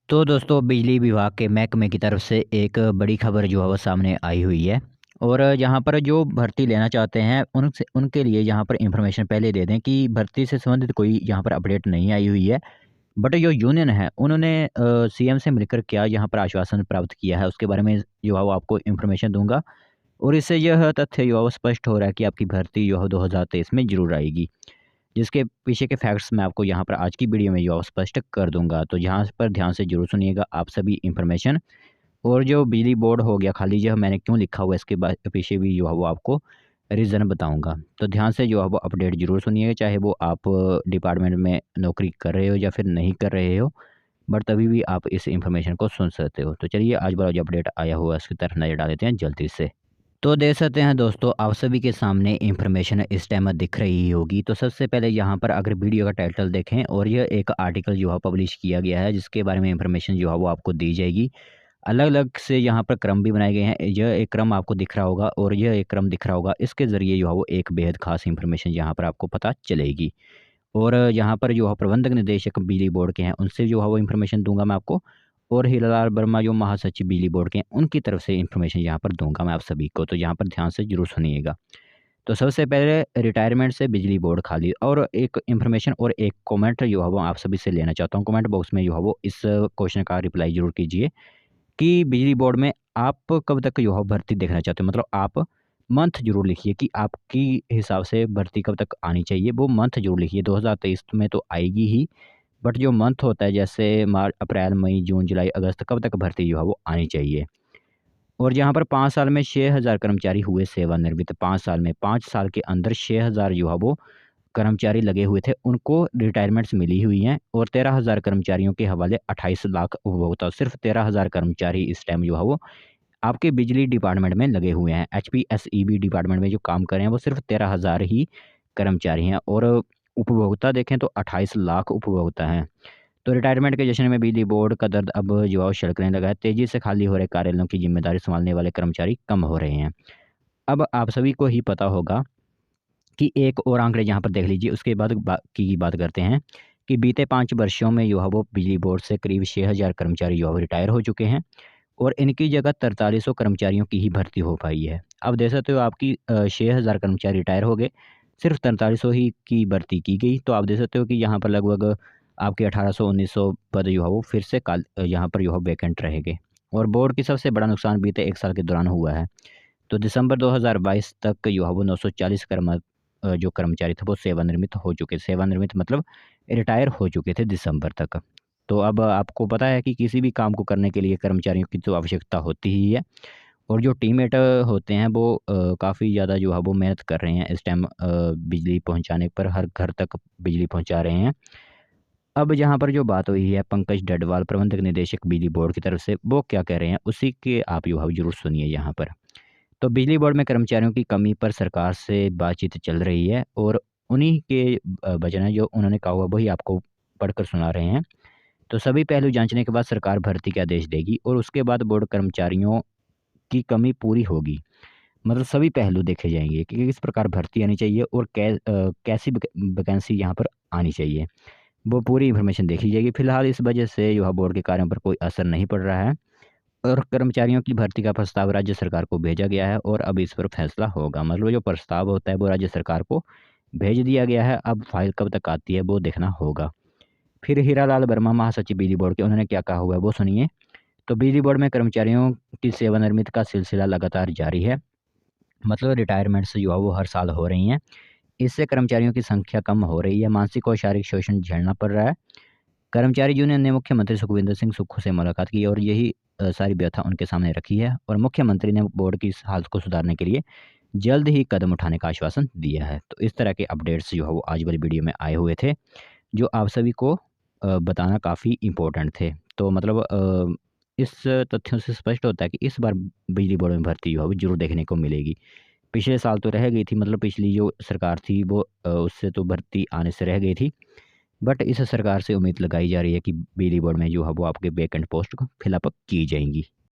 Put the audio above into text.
तो दोस्तों बिजली विभाग के महकमे की तरफ से एक बड़ी खबर जो है वो सामने आई हुई है। और यहाँ पर जो भर्ती लेना चाहते हैं उनसे उनके लिए यहाँ पर इंफॉर्मेशन पहले दे दें कि भर्ती से संबंधित कोई यहाँ पर अपडेट नहीं आई हुई है। बट जो यूनियन है उन्होंने सीएम से मिलकर क्या यहाँ पर आश्वासन प्राप्त किया है उसके बारे में जो है वो आपको इंफॉर्मेशन दूंगा। और इससे यह तथ्य जो है वो स्पष्ट हो रहा है कि आपकी भर्ती जो है 2023 में जरूर आएगी, जिसके पीछे के फैक्ट्स मैं आपको यहाँ पर आज की वीडियो में जो है स्पष्ट कर दूंगा। तो यहाँ पर ध्यान से जरूर सुनिएगा आप सभी इंफॉर्मेशन। और जो बिजली बोर्ड हो गया खाली जो मैंने क्यों लिखा हुआ है इसके पीछे भी जो है वो आपको रीज़न बताऊंगा। तो ध्यान से जो है वो अपडेट जरूर सुनिएगा, चाहे वो आप डिपार्टमेंट में नौकरी कर रहे हो या फिर नहीं कर रहे हो, बट तभी भी आप इस इंफॉर्मेशन को सुन सकते हो। तो चलिए आज बार जो अपडेट आया हुआ है उसकी तरफ नज़र डाल देते हैं जल्दी से। तो देख सकते हैं दोस्तों आप सभी के सामने इंफॉर्मेशन इस टाइम दिख रही होगी। तो सबसे पहले यहाँ पर अगर वीडियो का टाइटल देखें और यह एक आर्टिकल जो है पब्लिश किया गया है जिसके बारे में इंफॉर्मेशन जो है वो आपको दी जाएगी। अलग अलग से यहाँ पर क्रम भी बनाए गए हैं, यह एक क्रम आपको दिख रहा होगा और यह एक क्रम दिख रहा होगा। इसके ज़रिए जो है वो एक बेहद खास इंफॉर्मेशन यहाँ पर आपको पता चलेगी। और यहाँ पर जो है प्रबंधक निदेशक बिजली बोर्ड के हैं उनसे जो है वो इन्फॉर्मेशन दूंगा मैं आपको। और हीरालाल वर्मा जो महासचिव बिजली बोर्ड के हैं उनकी तरफ से इन्फॉर्मेशन यहाँ पर दूंगा मैं आप सभी को। तो यहाँ पर ध्यान से जरूर सुनिएगा। तो सबसे पहले रिटायरमेंट से बिजली बोर्ड खाली और एक इन्फॉर्मेशन और एक कमेंट जो है वो आप सभी से लेना चाहता हूँ। कमेंट बॉक्स में जो है वो इस क्वेश्चन का रिप्लाई जरूर कीजिए कि बिजली बोर्ड में आप कब तक जो है भर्ती देखना चाहते हो। मतलब आप मंथ ज़रूर लिखिए कि आपकी हिसाब से भर्ती कब तक आनी चाहिए, वो मंथ ज़रूर लिखिए। 2023 में तो आएगी ही, बट जो मंथ होता है जैसे मार्च, अप्रैल, मई, जून, जुलाई, अगस्त कब तक भर्ती जो है वो आनी चाहिए। और यहाँ पर 5 साल में 6000 कर्मचारी हुए सेवानिवृत्त। 5 साल में 5 साल के अंदर 6000 जो है वो कर्मचारी लगे हुए थे, उनको रिटायरमेंट्स मिली हुई हैं। और 13,000 कर्मचारियों के हवाले 28 लाख उपभोक्ता, सिर्फ 13,000 कर्मचारी इस टाइम जो है वो आपके बिजली डिपार्टमेंट में लगे हुए हैं। एचपीएसईबी डिपार्टमेंट में जो काम कर रहे हैं वो सिर्फ 13,000 ही कर्मचारी हैं। और उपभोक्ता देखें तो 28 लाख उपभोक्ता हैं। तो रिटायरमेंट के जश्न में बिजली बोर्ड का दर्द अब जो है वो छिड़कने लगा है। तेजी से खाली हो रहे कार्यालयों की जिम्मेदारी संभालने वाले कर्मचारी कम हो रहे हैं। अब आप सभी को ही पता होगा कि एक और आंकड़े यहाँ पर देख लीजिए। उसके बाद की बात करते हैं कि बीते 5 वर्षों में जो है वो बिजली बोर्ड से करीब 6000 कर्मचारी जो है वो रिटायर हो चुके हैं। और इनकी जगह 4300 कर्मचारियों की ही भर्ती हो पाई है। अब देख सकते हो आपकी 6000 कर्मचारी रिटायर हो गए, सिर्फ 4300 ही की भर्ती की गई। तो आप देख सकते हो कि यहाँ पर लगभग आपके 1800-1900 पद जो है वो फिर से यहाँ पर जो है वैकेंट रहेंगे। और बोर्ड की सबसे बड़ा नुकसान बीते 1 साल के दौरान हुआ है। तो दिसंबर 2022 तक जो है वो 940 जो कर्मचारी थे वो सेवानिवृत्त हो चुके। सेवानिवृत्त मतलब रिटायर हो चुके थे दिसंबर तक। तो अब आपको पता है कि किसी भी काम को करने के लिए कर्मचारियों की तो आवश्यकता होती ही है। और जो टीममेट होते हैं वो काफ़ी ज़्यादा जो है वो मेहनत कर रहे हैं इस टाइम, बिजली पहुंचाने पर हर घर तक बिजली पहुंचा रहे हैं। अब यहाँ पर जो बात हुई है पंकज डडवाल प्रबंधक निदेशक बिजली बोर्ड की तरफ से, वो क्या कह रहे हैं उसी के आप जो है जरूर सुनिए यहाँ पर। तो बिजली बोर्ड में कर्मचारियों की कमी पर सरकार से बातचीत चल रही है और उन्हीं के वजह है जो उन्होंने कहा हुआ वही आपको पढ़कर सुना रहे हैं। तो सभी पहलू जांचने के बाद सरकार भर्ती के आदेश देगी और उसके बाद बोर्ड कर्मचारियों की कमी पूरी होगी। मतलब सभी पहलू देखे जाएंगे कि किस प्रकार भर्ती आनी चाहिए और कैसी वैकेंसी यहाँ पर आनी चाहिए, वो पूरी इन्फॉर्मेशन देखी जाएगी। फिलहाल इस वजह से जो है बोर्ड के कार्यों पर कोई असर नहीं पड़ रहा है और कर्मचारियों की भर्ती का प्रस्ताव राज्य सरकार को भेजा गया है और अब इस पर फैसला होगा। मतलब जो प्रस्ताव होता है वो राज्य सरकार को भेज दिया गया है, अब फाइल कब तक आती है वो देखना होगा। फिर हीरालाल वर्मा महासचिव बिजली बोर्ड के, उन्होंने क्या कहा हुआ है वो सुनिए। तो बिजली बोर्ड में कर्मचारियों की सेवानिवृत्ति का सिलसिला लगातार जारी है। मतलब रिटायरमेंट से जो है वो हर साल हो रही हैं। इससे कर्मचारियों की संख्या कम हो रही है, मानसिक और शारीरिक शोषण झेलना पड़ रहा है। कर्मचारी यूनियन ने मुख्यमंत्री सुखविंदर सिंह सुक्खू से मुलाकात की और यही सारी व्यथा उनके सामने रखी है। और मुख्यमंत्री ने बोर्ड की इस हालत को सुधारने के लिए जल्द ही कदम उठाने का आश्वासन दिया है। तो इस तरह के अपडेट्स जो है वो आज वाली वीडियो में आए हुए थे, जो आप सभी को बताना काफ़ी इम्पोर्टेंट थे। तो मतलब इस तथ्यों से स्पष्ट होता है कि इस बार बिजली बोर्ड में भर्ती जो है वो जरूर देखने को मिलेगी। पिछले साल तो रह गई थी, मतलब पिछली जो सरकार थी वो उससे तो भर्ती आने से रह गई थी। बट इस सरकार से उम्मीद लगाई जा रही है कि बिजली बोर्ड में जो है वो आपके वैकेंट पोस्ट को फिलअप की जाएंगी।